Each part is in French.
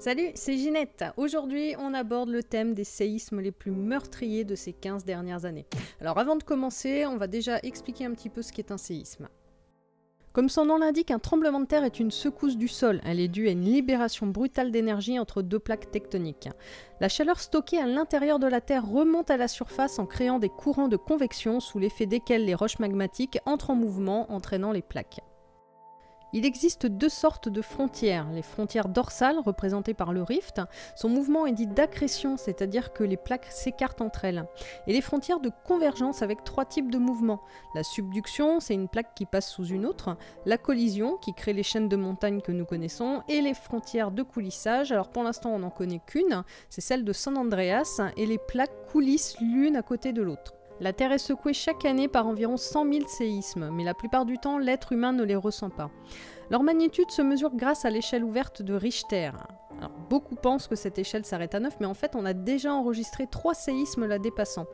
Salut, c'est Ginette. Aujourd'hui, on aborde le thème des séismes les plus meurtriers de ces 15 dernières années. Alors avant de commencer, on va déjà expliquer un petit peu ce qu'est un séisme. Comme son nom l'indique, un tremblement de terre est une secousse du sol. Elle est due à une libération brutale d'énergie entre deux plaques tectoniques. La chaleur stockée à l'intérieur de la Terre remonte à la surface en créant des courants de convection sous l'effet desquels les roches magmatiques entrent en mouvement, entraînant les plaques. Il existe deux sortes de frontières. Les frontières dorsales, représentées par le rift, son mouvement est dit d'accrétion, c'est-à-dire que les plaques s'écartent entre elles. Et les frontières de convergence avec trois types de mouvements. La subduction, c'est une plaque qui passe sous une autre. La collision, qui crée les chaînes de montagnes que nous connaissons. Et les frontières de coulissage, alors pour l'instant on n'en connaît qu'une, c'est celle de San Andreas, et les plaques coulissent l'une à côté de l'autre. La Terre est secouée chaque année par environ 100 000 séismes, mais la plupart du temps, l'être humain ne les ressent pas. Leur magnitude se mesure grâce à l'échelle ouverte de Richter. Alors, beaucoup pensent que cette échelle s'arrête à 9, mais en fait, on a déjà enregistré 3 séismes la dépassant.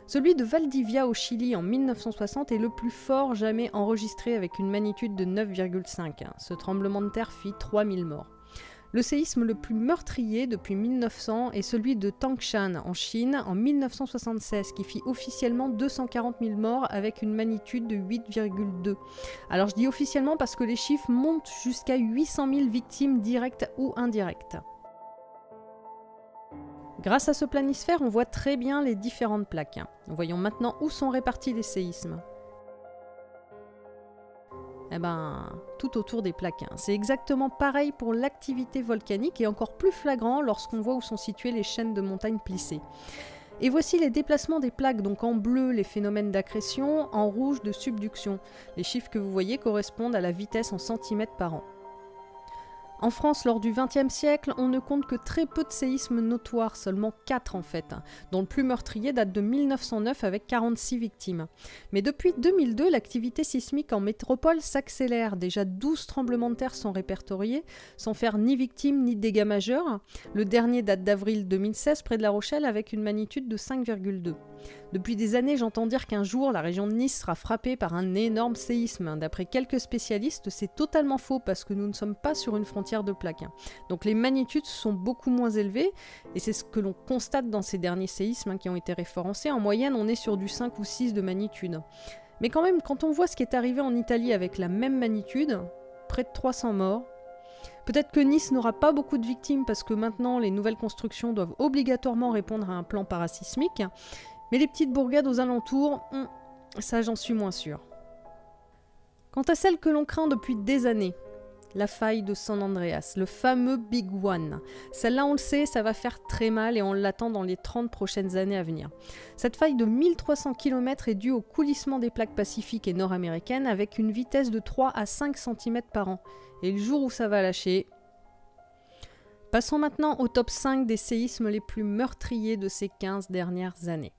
Celui de Valdivia au Chili en 1960 est le plus fort jamais enregistré avec une magnitude de 9,5. Ce tremblement de terre fit 3000 morts. Le séisme le plus meurtrier depuis 1900 est celui de Tangshan en Chine en 1976 qui fit officiellement 240 000 morts avec une magnitude de 8,2. Alors je dis officiellement parce que les chiffres montent jusqu'à 800 000 victimes directes ou indirectes. Grâce à ce planisphère, on voit très bien les différentes plaques. Voyons maintenant où sont répartis les séismes. Tout autour des plaques. C'est exactement pareil pour l'activité volcanique et encore plus flagrant lorsqu'on voit où sont situées les chaînes de montagnes plissées. Et voici les déplacements des plaques, donc en bleu les phénomènes d'accrétion, en rouge de subduction. Les chiffres que vous voyez correspondent à la vitesse en centimètres par an. En France, lors du XXe siècle, on ne compte que très peu de séismes notoires, seulement 4 en fait, dont le plus meurtrier date de 1909 avec 46 victimes. Mais depuis 2002, l'activité sismique en métropole s'accélère. Déjà 12 tremblements de terre sont répertoriés, sans faire ni victimes ni dégâts majeurs. Le dernier date d'avril 2016 près de La Rochelle avec une magnitude de 5,2. Depuis des années, j'entends dire qu'un jour, la région de Nice sera frappée par un énorme séisme. D'après quelques spécialistes, c'est totalement faux parce que nous ne sommes pas sur une frontière de plaques. Donc les magnitudes sont beaucoup moins élevées et c'est ce que l'on constate dans ces derniers séismes qui ont été référencés. En moyenne, on est sur du 5 ou 6 de magnitude. Mais quand même, quand on voit ce qui est arrivé en Italie avec la même magnitude, près de 300 morts, peut-être que Nice n'aura pas beaucoup de victimes parce que maintenant les nouvelles constructions doivent obligatoirement répondre à un plan parasismique. Mais les petites bourgades aux alentours, ça j'en suis moins sûre. Quant à celle que l'on craint depuis des années, la faille de San Andreas, le fameux Big One. Celle-là, on le sait, ça va faire très mal et on l'attend dans les 30 prochaines années à venir. Cette faille de 1300 km est due au coulissement des plaques pacifiques et nord-américaines avec une vitesse de 3 à 5 cm par an. Et le jour où ça va lâcher... Passons maintenant au top 5 des séismes les plus meurtriers de ces 15 dernières années.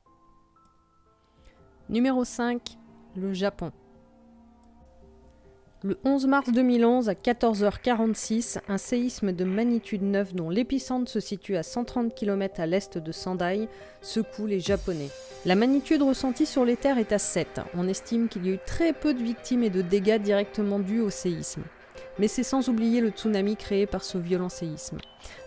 Numéro 5, le Japon. Le 11 mars 2011, à 14h46, un séisme de magnitude 9 dont l'épicentre se situe à 130 km à l'est de Sendai secoue les Japonais. La magnitude ressentie sur les terres est à 7. On estime qu'il y a eu très peu de victimes et de dégâts directement dus au séisme. Mais c'est sans oublier le tsunami créé par ce violent séisme.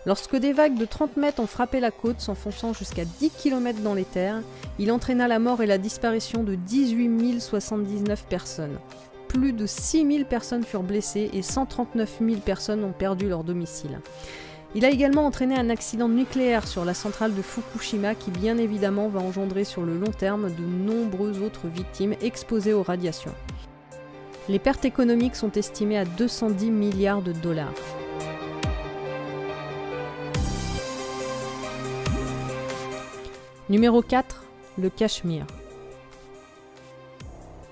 Lorsque des vagues de 30 mètres ont frappé la côte, s'enfonçant jusqu'à 10 km dans les terres, il entraîna la mort et la disparition de 18 079 personnes. Plus de 6 000 personnes furent blessées et 139 000 personnes ont perdu leur domicile. Il a également entraîné un accident nucléaire sur la centrale de Fukushima qui bien évidemment va engendrer sur le long terme de nombreuses autres victimes exposées aux radiations. Les pertes économiques sont estimées à 210 milliards de dollars. Numéro 4, le Cachemire.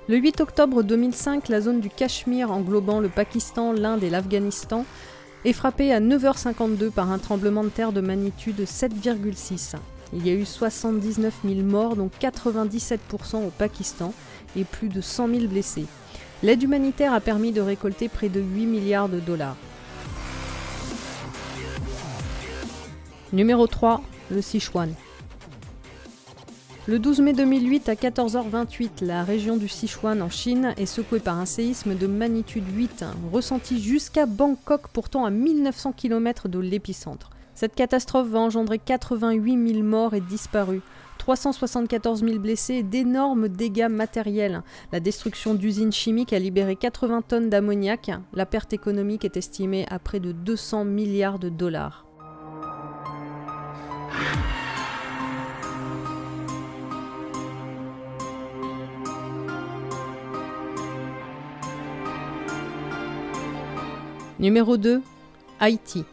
Le 8 octobre 2005, la zone du Cachemire englobant le Pakistan, l'Inde et l'Afghanistan est frappée à 9h52 par un tremblement de terre de magnitude 7,6. Il y a eu 79 000 morts, dont 97% au Pakistan, et plus de 100 000 blessés. L'aide humanitaire a permis de récolter près de 8 milliards de dollars. Numéro 3, le Sichuan. Le 12 mai 2008 à 14h28, la région du Sichuan en Chine est secouée par un séisme de magnitude 8, ressenti jusqu'à Bangkok, pourtant à 1900 km de l'épicentre. Cette catastrophe va engendrer 88 000 morts et disparus, 374 000 blessés et d'énormes dégâts matériels. La destruction d'usines chimiques a libéré 80 tonnes d'ammoniac. La perte économique est estimée à près de 200 milliards de dollars. Numéro 2. Haïti.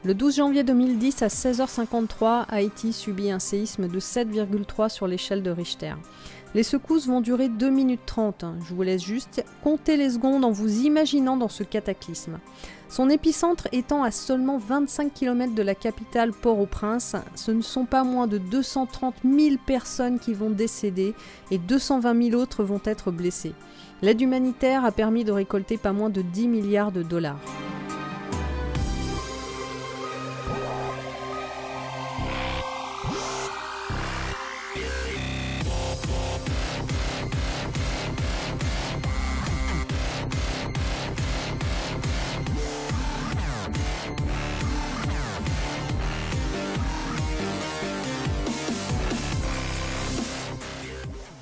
Le 12 janvier 2010 à 16h53, Haïti subit un séisme de 7,3 sur l'échelle de Richter. Les secousses vont durer 2 minutes 30. Je vous laisse juste compter les secondes en vous imaginant dans ce cataclysme. Son épicentre étant à seulement 25 km de la capitale Port-au-Prince, ce ne sont pas moins de 230 000 personnes qui vont décéder et 220 000 autres vont être blessées. L'aide humanitaire a permis de récolter pas moins de 10 milliards de dollars.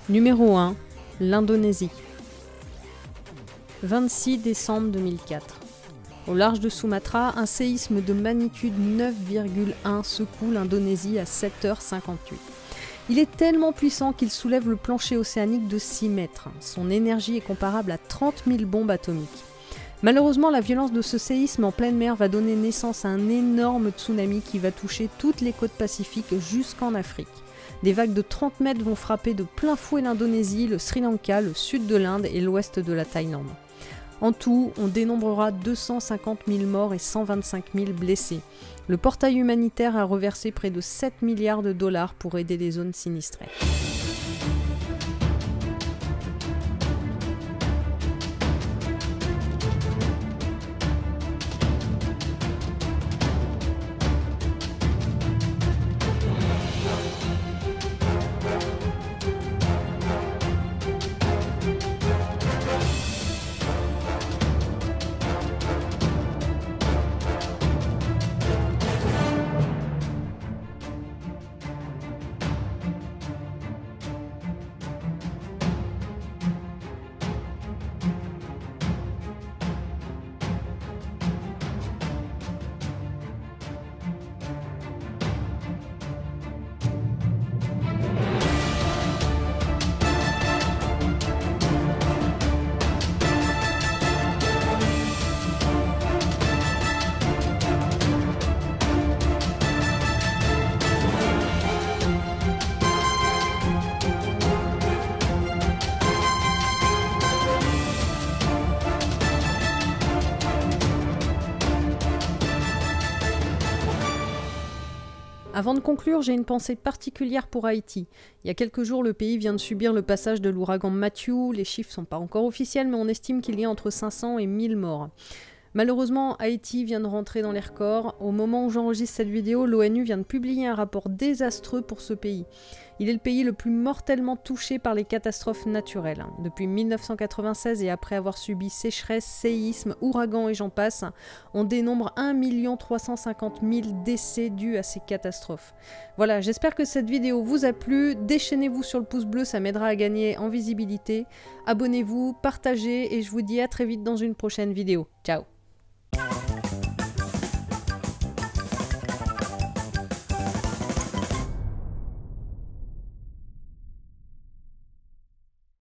Numéro 1. L'Indonésie. 26 décembre 2004. Au large de Sumatra, un séisme de magnitude 9,1 secoue l'Indonésie à 7h58. Il est tellement puissant qu'il soulève le plancher océanique de 6 mètres. Son énergie est comparable à 30 000 bombes atomiques. Malheureusement, la violence de ce séisme en pleine mer va donner naissance à un énorme tsunami qui va toucher toutes les côtes pacifiques jusqu'en Afrique. Des vagues de 30 mètres vont frapper de plein fouet l'Indonésie, le Sri Lanka, le sud de l'Inde et l'ouest de la Thaïlande. En tout, on dénombrera 250 000 morts et 125 000 blessés. Le portail humanitaire a reversé près de 7 milliards de dollars pour aider les zones sinistrées. Avant de conclure, j'ai une pensée particulière pour Haïti. Il y a quelques jours, le pays vient de subir le passage de l'ouragan Matthew. Les chiffres ne sont pas encore officiels, mais on estime qu'il y a entre 500 et 1000 morts. Malheureusement, Haïti vient de rentrer dans les records. Au moment où j'enregistre cette vidéo, l'ONU vient de publier un rapport désastreux pour ce pays. Il est le pays le plus mortellement touché par les catastrophes naturelles. Depuis 1996 et après avoir subi sécheresse, séismes, ouragans et j'en passe, on dénombre 1 350 000 décès dus à ces catastrophes. Voilà, j'espère que cette vidéo vous a plu. Déchaînez-vous sur le pouce bleu, ça m'aidera à gagner en visibilité. Abonnez-vous, partagez et je vous dis à très vite dans une prochaine vidéo. Ciao!